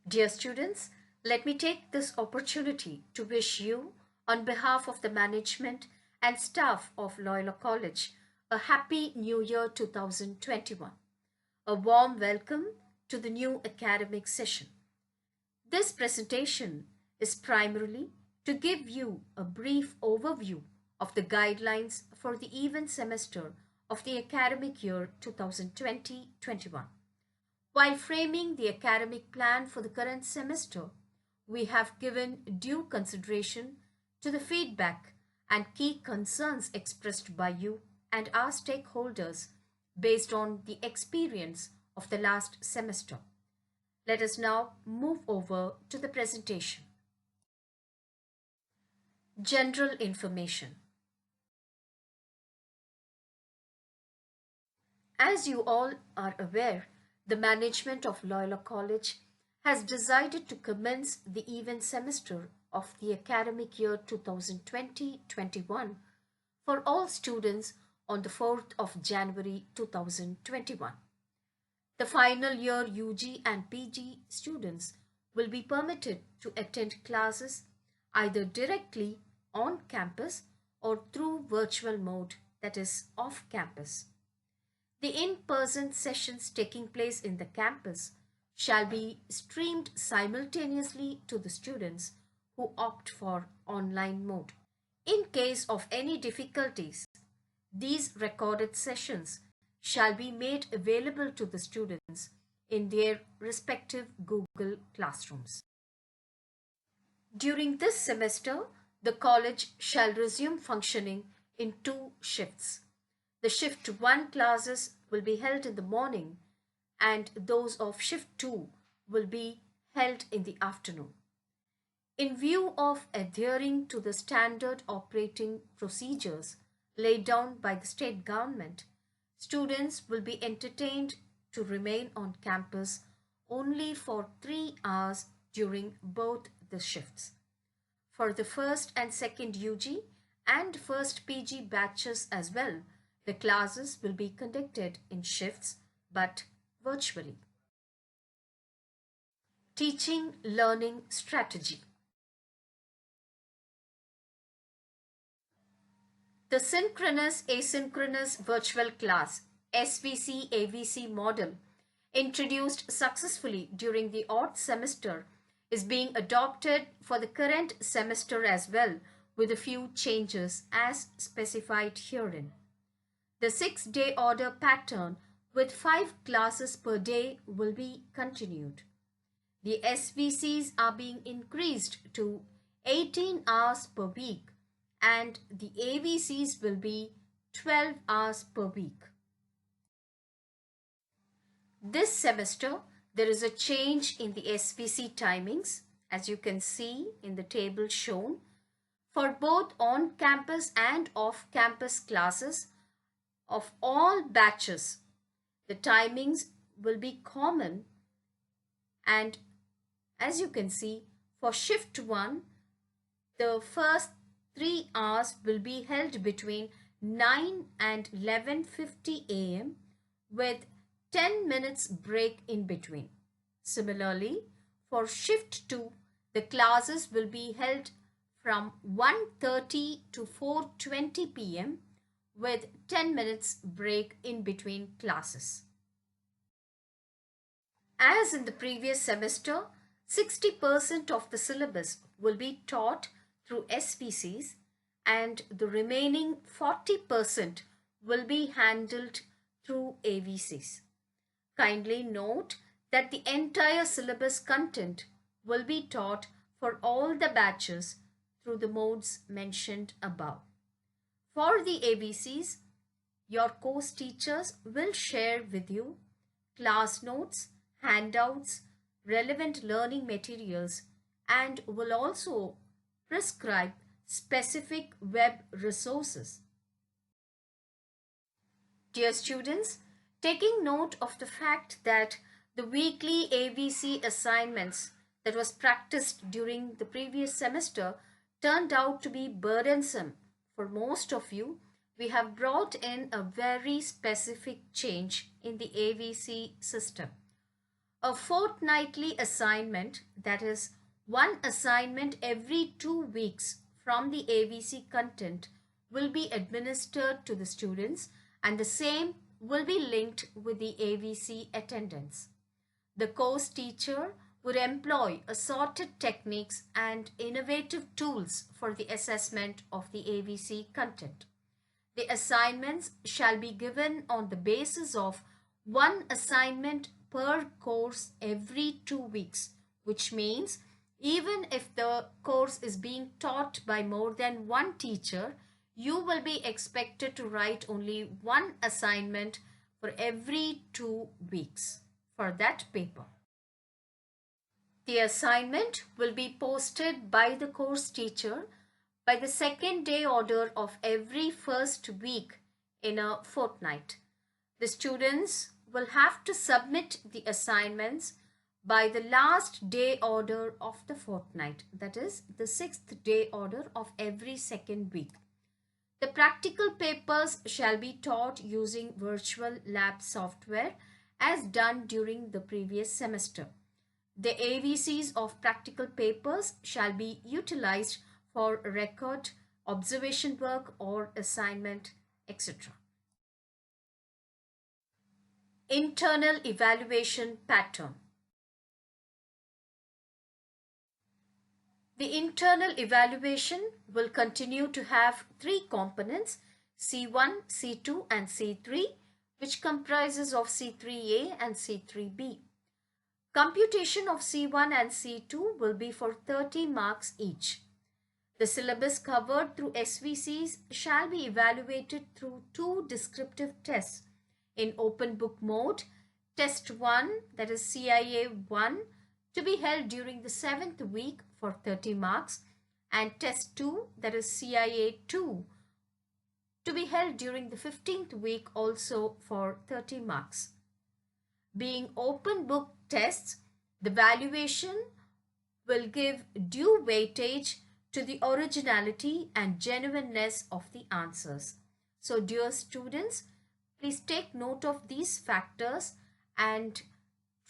Dear students, let me take this opportunity to wish you, on behalf of the management and staff of Loyola College, a happy New Year 2021. A warm welcome to the new academic session. This presentation is primarily to give you a brief overview of the guidelines for the even semester of the academic year 2020-21. While framing the academic plan for the current semester, we have given due consideration to the feedback and key concerns expressed by you and our stakeholders based on the experience of the last semester. Let us now move over to the presentation. General information. As you all are aware, the management of Loyola College has decided to commence the even semester of the academic year 2020-21 for all students on the 4th of January 2021. The final year UG and PG students will be permitted to attend classes either directly on campus or through virtual mode, that is off campus. The in-person sessions taking place in the campus shall be streamed simultaneously to the students who opt for online mode. In case of any difficulties, these recorded sessions shall be made available to the students in their respective Google classrooms. During this semester, the college shall resume functioning in 2 shifts. The shift 1 classes will be held in the morning and those of shift 2 will be held in the afternoon. In view of adhering to the standard operating procedures laid down by the state government, students will be entertained to remain on campus only for 3 hours during both the shifts. For the first and second UG and first PG batches as well, the classes will be conducted in shifts but virtually. Teaching Learning Strategy. The Synchronous Asynchronous Virtual Class SVC-AVC model, introduced successfully during the odd semester, is being adopted for the current semester as well, with a few changes as specified herein. The 6-day order pattern with 5 classes per day will be continued. The SVCs are being increased to 18 hours per week and the AVCs will be 12 hours per week. This semester, there is a change in the SVC timings, as you can see in the table shown. For both on-campus and off-campus classes of all batches, the timings will be common, and as you can see, for shift 1, the first 3 hours will be held between 9 and 11:50 a.m. with 10 minutes break in between. Similarly, for shift 2, the classes will be held from 1:30 to 4:20 p.m. with 10 minutes break in between classes. As in the previous semester, 60% of the syllabus will be taught through SVCs and the remaining 40% will be handled through AVCs. Kindly note that the entire syllabus content will be taught for all the batches through the modes mentioned above. For the AVCs, your course teachers will share with you class notes, handouts, relevant learning materials, and will also prescribe specific web resources. Dear students, taking note of the fact that the weekly AVC assignments that was practiced during the previous semester turned out to be burdensome for most of you, we have brought in a very specific change in the AVC system. A fortnightly assignment, that is, one assignment every 2 weeks from the AVC content, will be administered to the students, and the same will be linked with the AVC attendance. The course teacher would employ assorted techniques and innovative tools for the assessment of the AVC content. The assignments shall be given on the basis of one assignment per course every 2 weeks, which means even if the course is being taught by more than one teacher, you will be expected to write only one assignment for every 2 weeks for that paper. The assignment will be posted by the course teacher by the second day order of every first week in a fortnight. The students will have to submit the assignments by the last day order of the fortnight, that is, the sixth day order of every second week. The practical papers shall be taught using virtual lab software as done during the previous semester. The AVCs of practical papers shall be utilized for record, observation work or assignment, etc. Internal evaluation pattern. The internal evaluation will continue to have three components, C1, C2 and C3, which comprises of C3A and C3B. Computation of C1 and C2 will be for 30 marks each. The syllabus covered through SVCs shall be evaluated through two descriptive tests in open book mode. Test 1, that is CIA 1, to be held during the 7th week for 30 marks, and Test 2, that is CIA 2, to be held during the 15th week also for 30 marks. Being open book tests, the valuation will give due weightage to the originality and genuineness of the answers. So dear students, please take note of these factors and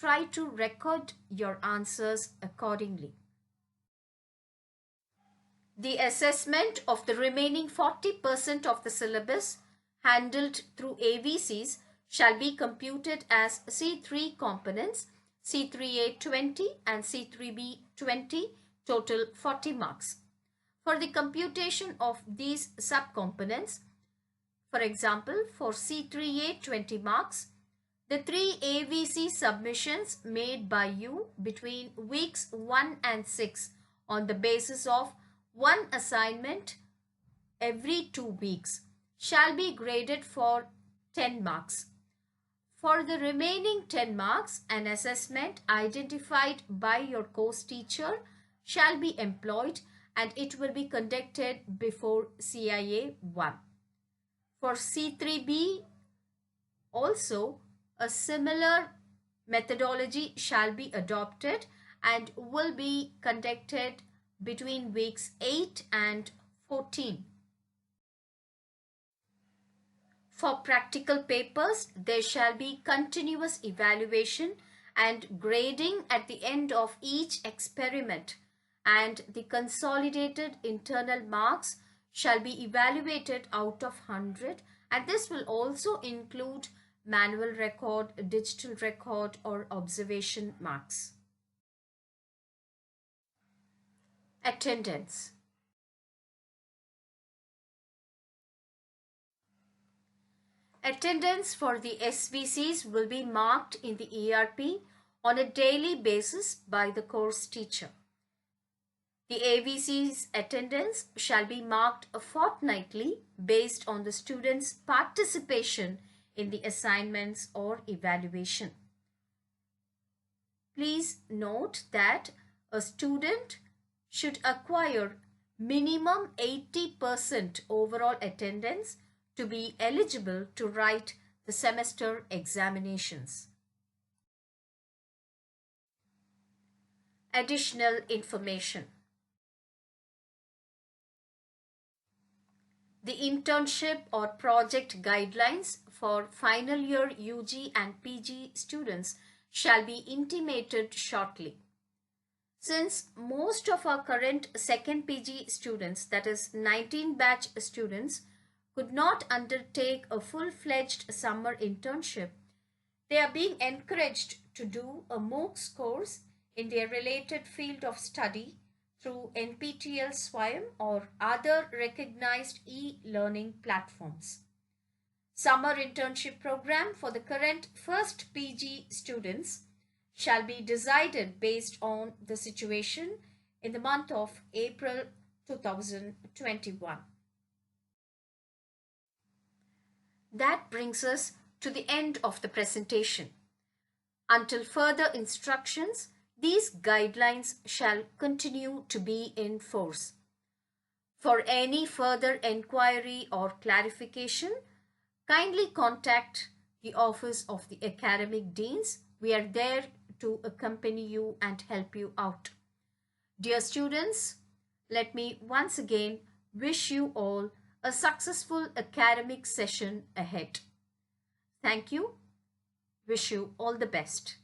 try to record your answers accordingly. The assessment of the remaining 40% of the syllabus handled through AVCs shall be computed as C3 components, C3A 20 and C3B 20, total 40 marks. For the computation of these subcomponents, for example, for C3A 20 marks, the three AVC submissions made by you between weeks 1 and 6 on the basis of one assignment every 2 weeks shall be graded for 10 marks. For the remaining 10 marks, an assessment identified by your course teacher shall be employed and it will be conducted before CIA 1. For C3B also, a similar methodology shall be adopted and will be conducted between weeks 8 and 14. For practical papers, there shall be continuous evaluation and grading at the end of each experiment, and the consolidated internal marks shall be evaluated out of 100, and this will also include manual record, digital record or observation marks. Attendance. Attendance for the SVCs will be marked in the ERP on a daily basis by the course teacher. The AVC's attendance shall be marked fortnightly based on the student's participation in the assignments or evaluation. Please note that a student should acquire minimum 80% overall attendance to be eligible to write the semester examinations. Additional information. The internship or project guidelines for final year UG and PG students shall be intimated shortly. Since most of our current second PG students, that is 19 batch students, could not undertake a full-fledged summer internship, they are being encouraged to do a MOOCs course in their related field of study through NPTEL Swayam or other recognized e-learning platforms. Summer internship program for the current first PG students shall be decided based on the situation in the month of April 2021. That brings us to the end of the presentation. Until further instructions, these guidelines shall continue to be in force. For any further enquiry or clarification, kindly contact the Office of the Academic Deans. We are there to accompany you and help you out. Dear students, let me once again wish you all a successful academic session ahead. Thank you. Wish you all the best.